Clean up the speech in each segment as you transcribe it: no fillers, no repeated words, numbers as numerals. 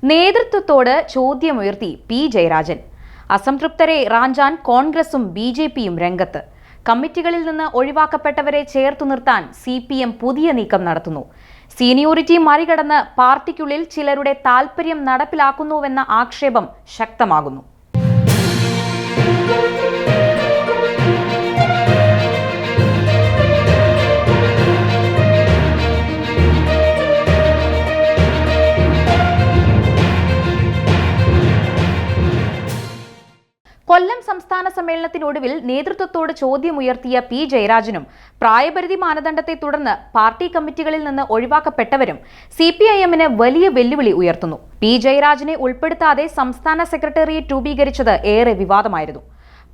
നേതൃത്വത്തോട് ചോദ്യമുയർത്തി P Jayarajan. അസംതൃപ്തരെ റാഞ്ചാൻ കോൺഗ്രസും ബി.ജെ.പിയും രംഗത്ത്. കമ്മിറ്റികളിൽ നിന്ന് ഒഴിവാക്കപ്പെട്ടവരെ ചേർത്തു നിർത്താൻ CPM പുതിയ നീക്കം നടത്തുന്നു. സീനിയോറിറ്റി മറികടന്ന് പാർട്ടിക്കുള്ളിൽ ചിലരുടെ താൽപര്യം നടപ്പിലാക്കുന്നുവെന്ന ആക്ഷേപം ശക്തമാകുന്നു. കൊല്ലം സംസ്ഥാന സമ്മേളനത്തിനൊടുവിൽ നേതൃത്വത്തോട് ചോദ്യമുയർത്തിയ പി ജയരാജനും പ്രായപരിധി മാനദണ്ഡത്തെ തുടർന്ന് പാർട്ടി കമ്മിറ്റികളിൽ നിന്ന് ഒഴിവാക്കപ്പെട്ടവരും CPIM-ന് വലിയ വെല്ലുവിളി ഉയർത്തുന്നു. പി ജയരാജനെ ഉൾപ്പെടുത്താതെ സംസ്ഥാന സെക്രട്ടേറിയറ്റ് രൂപീകരിച്ചത് ഏറെ വിവാദമായിരുന്നു.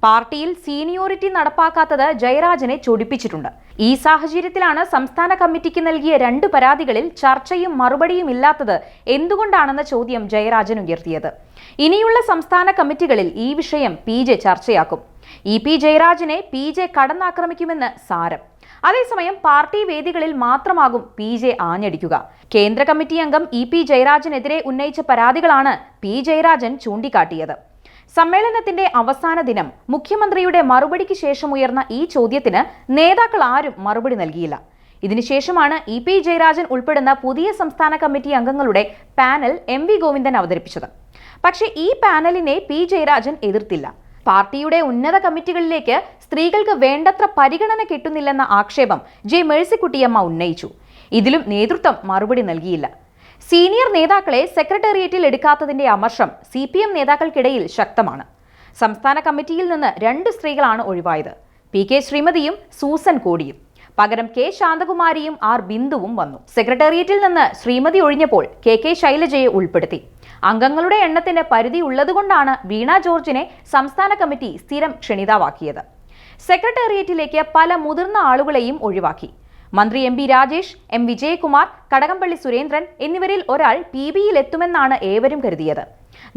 പാർട്ടിയിൽ സീനിയോറിറ്റി നടപ്പാക്കാത്തത് ജയരാജനെ ചൊടിപ്പിച്ചിട്ടുണ്ട്. ഈ സാഹചര്യത്തിലാണ് സംസ്ഥാന കമ്മിറ്റിക്ക് നൽകിയ 2 പരാതികളിൽ ചർച്ചയും മറുപടിയും ഇല്ലാത്തത് എന്തുകൊണ്ടാണെന്ന ചോദ്യം ജയരാജൻ ഉയർത്തിയത്. ഇനിയുള്ള സംസ്ഥാന കമ്മിറ്റികളിൽ ഈ വിഷയം PJ ചർച്ചയാക്കും. പി ജയരാജനെ PJ കടന്നാക്രമിക്കുമെന്ന് സാരം. അതേസമയം പാർട്ടി വേദികളിൽ മാത്രമാകും PJ ആഞ്ഞടിക്കുക. കേന്ദ്ര കമ്മിറ്റി അംഗം പി ജയരാജനെതിരെ ഉന്നയിച്ച പരാതികളാണ് പി ജയരാജൻ ചൂണ്ടിക്കാട്ടിയത്. സമ്മേളനത്തിന്റെ അവസാന ദിനം മുഖ്യമന്ത്രിയുടെ മറുപടിക്ക് ശേഷം ഉയർന്ന ഈ ചോദ്യത്തിന് നേതാക്കൾ ആരും മറുപടി നൽകിയില്ല. ഇതിനുശേഷമാണ് പി ജയരാജൻ ഉൾപ്പെടുന്ന പുതിയ സംസ്ഥാന കമ്മിറ്റി അംഗങ്ങളുടെ പാനൽ MV ഗോവിന്ദൻ അവതരിപ്പിച്ചത്. പക്ഷേ ഈ പാനലിനെ പി ജയരാജൻ എതിർത്തില്ല. പാർട്ടിയുടെ ഉന്നത കമ്മിറ്റികളിലേക്ക് സ്ത്രീകൾക്ക് വേണ്ടത്ര പരിഗണന കിട്ടുന്നില്ലെന്ന ആക്ഷേപം മേഴ്സിക്കുട്ടിയമ്മ ഉന്നയിച്ചു. ഇതിലും നേതൃത്വം മറുപടി നൽകിയില്ല. സീനിയർ നേതാക്കളെ സെക്രട്ടേറിയറ്റിൽ എടുക്കാത്തതിന്റെ അമർഷം CPM നേതാക്കൾക്കിടയിൽ ശക്തമാണ്. സംസ്ഥാന കമ്മിറ്റിയിൽ നിന്ന് 2 സ്ത്രീകളാണ് ഒഴിവായത്. PK ശ്രീമതിയും സൂസൻ കോടിയും. പകരം K ശാന്തകുമാരിയും R ബിന്ദുവും വന്നു. സെക്രട്ടേറിയറ്റിൽ നിന്ന് ശ്രീമതി ഒഴിഞ്ഞപ്പോൾ KK ശൈലജയെ ഉൾപ്പെടുത്തി. അംഗങ്ങളുടെ എണ്ണത്തിന് പരിധി ഉള്ളതുകൊണ്ടാണ് വീണ ജോർജിനെ സംസ്ഥാന കമ്മിറ്റി സ്ഥിരം ക്ഷണിതാവാക്കിയത്. സെക്രട്ടേറിയറ്റിലേക്ക് പല മുതിർന്ന ആളുകളെയും ഒഴിവാക്കി. മന്ത്രി MB രാജേഷ്, M വിജയകുമാർ, കടകംപള്ളി സുരേന്ദ്രൻ എന്നിവരിൽ ഒരാൾ PBയിൽ എത്തുമെന്നാണ് ഏവരും കരുതിയത്.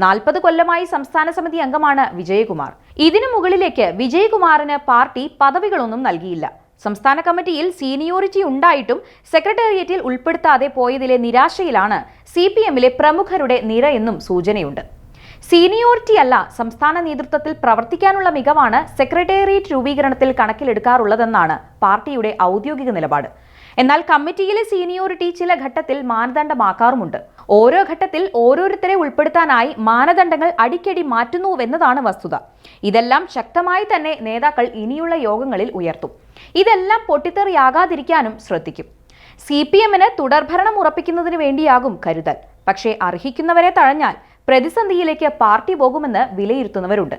40 കൊല്ലമായി സംസ്ഥാന സമിതി അംഗമാണ് വിജയകുമാർ. ഇതിനു മുകളിലേക്ക് വിജയകുമാറിന് പാർട്ടി പദവികളൊന്നും നൽകിയില്ല. സംസ്ഥാന കമ്മിറ്റിയിൽ സീനിയോറിറ്റി ഉണ്ടായിട്ടും സെക്രട്ടേറിയറ്റിൽ ഉൾപ്പെടുത്താതെ പോയതിലെ നിരാശയിലാണ് CPM-ലെ പ്രമുഖരുടെ നിര എന്നും സൂചനയുണ്ട്. സീനിയോറിറ്റി അല്ല, സംസ്ഥാന നേതൃത്വത്തിൽ പ്രവർത്തിക്കാനുള്ള മികവാണ് സെക്രട്ടേറിയറ്റ് രൂപീകരണത്തിൽ കണക്കിലെടുക്കാറുള്ളതെന്നാണ് പാർട്ടിയുടെ ഔദ്യോഗിക നിലപാട്. എന്നാൽ കമ്മിറ്റിയിലെ സീനിയോറിറ്റി ചില ഘട്ടത്തിൽ മാനദണ്ഡമാക്കാറുമുണ്ട്. ഓരോ ഘട്ടത്തിൽ ഓരോരുത്തരെ ഉൾപ്പെടുത്താനായി മാനദണ്ഡങ്ങൾ അടിക്കടി മാറ്റുന്നുവെന്നതാണ് വസ്തുത. ഇതെല്ലാം ശക്തമായി തന്നെ നേതാക്കൾ ഇനിയുള്ള യോഗങ്ങളിൽ ഉയർത്തും. ഇതെല്ലാം പൊട്ടിത്തെറിയാകാതിരിക്കാനും ശ്രദ്ധിക്കും. CPM-ന് തുടർഭരണം ഉറപ്പിക്കുന്നതിന് വേണ്ടിയാകും കരുതൽ. പക്ഷേ അർഹിക്കുന്നവരെ തഴഞ്ഞാൽ പ്രതിസന്ധിയിലേക്ക് പാർട്ടി പോകുമെന്ന് വിലയിരുത്തുന്നവരുണ്ട്.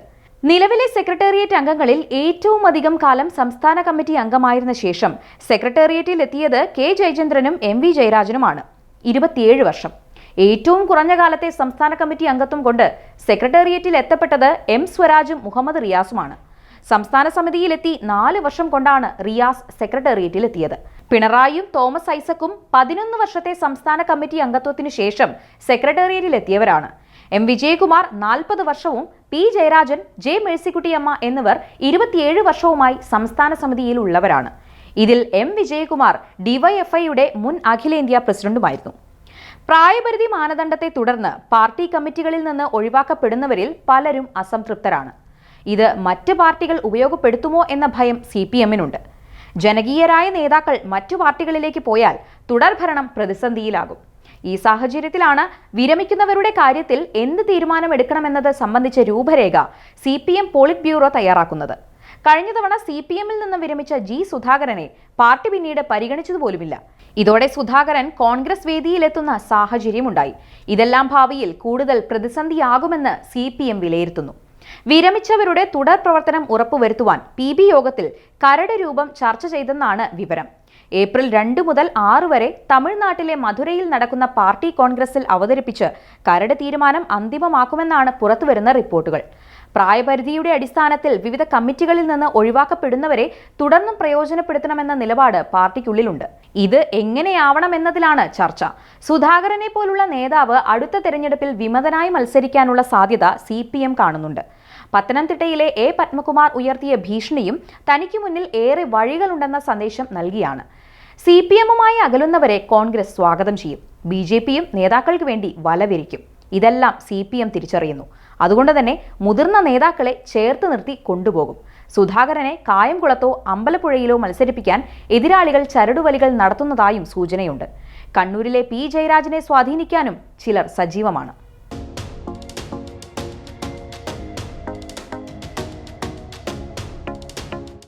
നിലവിലെ സെക്രട്ടേറിയറ്റ് അംഗങ്ങളിൽ ഏറ്റവും അധികം കാലം സംസ്ഥാന കമ്മിറ്റി അംഗമായിരുന്ന ശേഷം സെക്രട്ടേറിയറ്റിൽ എത്തിയത് K ജയചന്ദ്രനും MV ജയരാജനുമാണ്. 27 വർഷം. ഏറ്റവും കുറഞ്ഞ കാലത്തെ സംസ്ഥാന കമ്മിറ്റി അംഗത്വം കൊണ്ട് സെക്രട്ടേറിയറ്റിൽ എത്തപ്പെട്ടത് M സ്വരാജും മുഹമ്മദ് റിയാസുമാണ്. സംസ്ഥാന സമിതിയിലെത്തി 4 വർഷം കൊണ്ടാണ് റിയാസ് സെക്രട്ടേറിയറ്റിൽ എത്തിയത്. പിണറായിയും തോമസ് ഐസക്കും 11 വർഷത്തെ സംസ്ഥാന കമ്മിറ്റി അംഗത്വത്തിനു ശേഷം സെക്രട്ടേറിയറ്റിൽ എത്തിയവരാണ്. M വിജയകുമാർ 40 വർഷവും പി ജയരാജൻ, മേഴ്സിക്കുട്ടിയമ്മ എന്നിവർ 27 വർഷവുമായി സംസ്ഥാന സമിതിയിൽ ഉള്ളവരാണ്. ഇതിൽ M വിജയകുമാർ DYFIയുടെ മുൻ അഖിലേന്ത്യാ പ്രസിഡന്റുമായിരുന്നു. പ്രായപരിധി മാനദണ്ഡത്തെ തുടർന്ന് പാർട്ടി കമ്മിറ്റികളിൽ നിന്ന് ഒഴിവാക്കപ്പെടുന്നവരിൽ പലരും അസംതൃപ്തരാണ്. ഇത് മറ്റ് പാർട്ടികൾ ഉപയോഗപ്പെടുത്തുമോ എന്ന ഭയം CPM-നുണ്ട്. ജനകീയരായ നേതാക്കൾ മറ്റു പാർട്ടികളിലേക്ക് പോയാൽ തുടർഭരണം പ്രതിസന്ധിയിലാകും. ഈ സാഹചര്യത്തിലാണ് വിരമിക്കുന്നവരുടെ കാര്യത്തിൽ എന്ത് തീരുമാനമെടുക്കണമെന്നത് സംബന്ധിച്ച രൂപരേഖ CPM പോളിറ്റ് ബ്യൂറോ തയ്യാറാക്കുന്നത്. കഴിഞ്ഞ തവണ CPM-ൽ നിന്ന് വിരമിച്ച G സുധാകരനെ പാർട്ടി പിന്നീട് പരിഗണിച്ചതുപോലുമില്ല. ഇതോടെ സുധാകരൻ കോൺഗ്രസ് വേദിയിലെത്തുന്ന സാഹചര്യമുണ്ടായി. ഇതെല്ലാം ഭാവിയിൽ കൂടുതൽ പ്രതിസന്ധിയാകുമെന്ന് CPM വിലയിരുത്തുന്നു. വിരമിച്ചവരുടെ തുടർ പ്രവർത്തനം ഉറപ്പുവരുത്തുവാൻ PB യോഗത്തിൽ കരട് രൂപം ചർച്ച ചെയ്തെന്നാണ് വിവരം. ഏപ്രിൽ 2 മുതൽ 6 വരെ തമിഴ്നാട്ടിലെ മധുരയിൽ നടക്കുന്ന പാർട്ടി കോൺഗ്രസിൽ അവതരിപ്പിച്ച് കരട് തീരുമാനം അന്തിമമാക്കുമെന്നാണ് പുറത്തുവരുന്ന റിപ്പോർട്ടുകൾ. പ്രായപരിധിയുടെ അടിസ്ഥാനത്തിൽ വിവിധ കമ്മിറ്റികളിൽ നിന്ന് ഒഴിവാക്കപ്പെടുന്നവരെ തുടർന്നും പ്രയോജനപ്പെടുത്തണമെന്ന നിലപാട് പാർട്ടിക്കുള്ളിലുണ്ട്. ഇത് എങ്ങനെയാവണമെന്നതിലാണ് ചർച്ച. സുധാകരനെ പോലുള്ള നേതാവ് അടുത്ത തെരഞ്ഞെടുപ്പിൽ വിമതനായി മത്സരിക്കാനുള്ള സാധ്യത CPM കാണുന്നുണ്ട്. പത്തനംതിട്ടയിലെ A പത്മകുമാർ ഉയർത്തിയ ഭീഷണിയും തനിക്ക് മുന്നിൽ ഏറെ വഴികളുണ്ടെന്ന സന്ദേശം നൽകിയാണ്. CPM-മായി അകലുന്നവരെ കോൺഗ്രസ് സ്വാഗതം ചെയ്യും. BJP-യും നേതാക്കൾക്ക് വേണ്ടി വലവിരിക്കും. ഇതെല്ലാം CPM തിരിച്ചറിയുന്നു. അതുകൊണ്ട് തന്നെ മുതിർന്ന നേതാക്കളെ ചേർത്ത് നിർത്തി കൊണ്ടുപോകും. സുധാകരനെ കായംകുളത്തോ അമ്പലപ്പുഴയിലോ മത്സരിപ്പിക്കാൻ എതിരാളികൾ ചരടുവലികൾ നടത്തുന്നതായും സൂചനയുണ്ട്. കണ്ണൂരിലെ P. ജയരാജനെ സ്വാധീനിക്കാനും ചിലർ സജീവമാണ്.